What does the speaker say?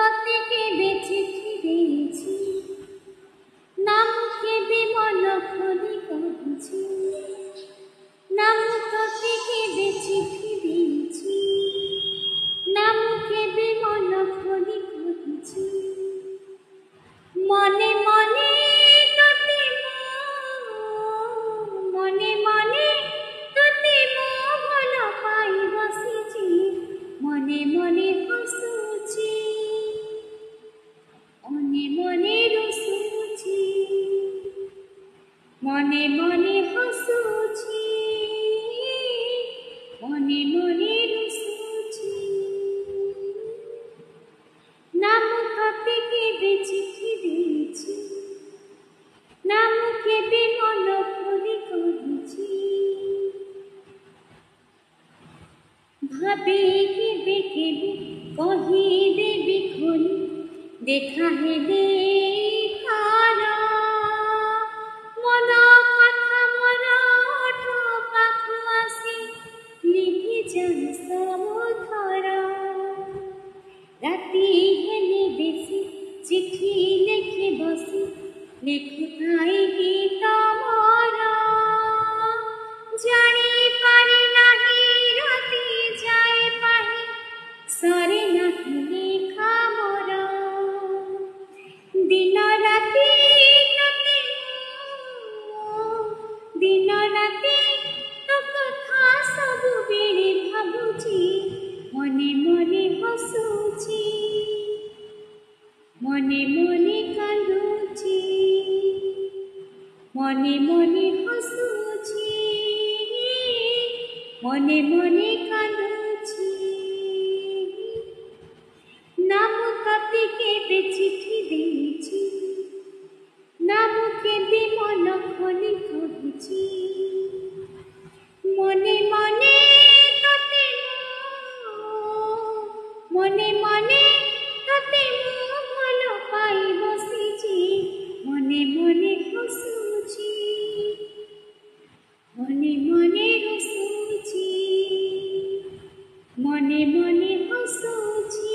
ତତେ କେବେ ଚିଠି ଦେଇଛି, ନା ମୁଁ କେବେ ମନ ଖୋଲି କହିଛି। ନା ମୁଁ ତତେ କେବେ ଚିଠି ଦେଇଛି, ନା ମୁଁ କେବେ ମନ ଖୋଲି କହିଛି। মনে মনে তোতে মনে মনে তোতে ভাল পাই বসিছি, মনে মনে হসুছি, মনে মনে রুসুছি, মনে মনে হসুছি, মনে মনে রুসুছি। না ମୁଁ ତତେ କେବେ ଚିଠି ଦେଇଛି, ନା ମୁଁ କେବେ ମନ ଖୋଲି କହିଛି। ଭାବେ କେବେ କେବେ କହିଦେବି ଖୋଲି, ଦେଖା ହେଲେ କାର ମନ କଥା ମୋର ଓଠ ପାଖ ଆସି ଲିଭିଯାଏ ସବୁଥର। ରାତି ହେଲେ ବେଶୀ ଚିଠି ଲେଖି ବସି, ଲେଖୁଥାଏ ଗୀତ ମୋର। ଜାଣିପାରେ ନାହିଁ ରାତି ଯାଏ ପାହି, ସରେ ନାହିଁ ଲେଖା ମୋର। ଦିନ ରାତି ତତେ ଦିନ ରାତି ତୋ କଥା ସବୁବେଳେ ଭାବୁଛି, মনে মনে হসুছি, মনে মনে কাঁদুছি, মনে মনে হসুছি, মনে মনে কাঁদুছি। না ମୁଁ ତତେ କେବେ ଚିଠି ଦେଇଛି, ନା ମୁଁ କେବେ ମନ ଖୋଲି କହିଛି। মনে মনে তোতে মনে মনে তোতে ভাল পাই বসিছি, মনে মনে হসুছি, মনে মনে রুসুছি, মনে মনে হসুছি।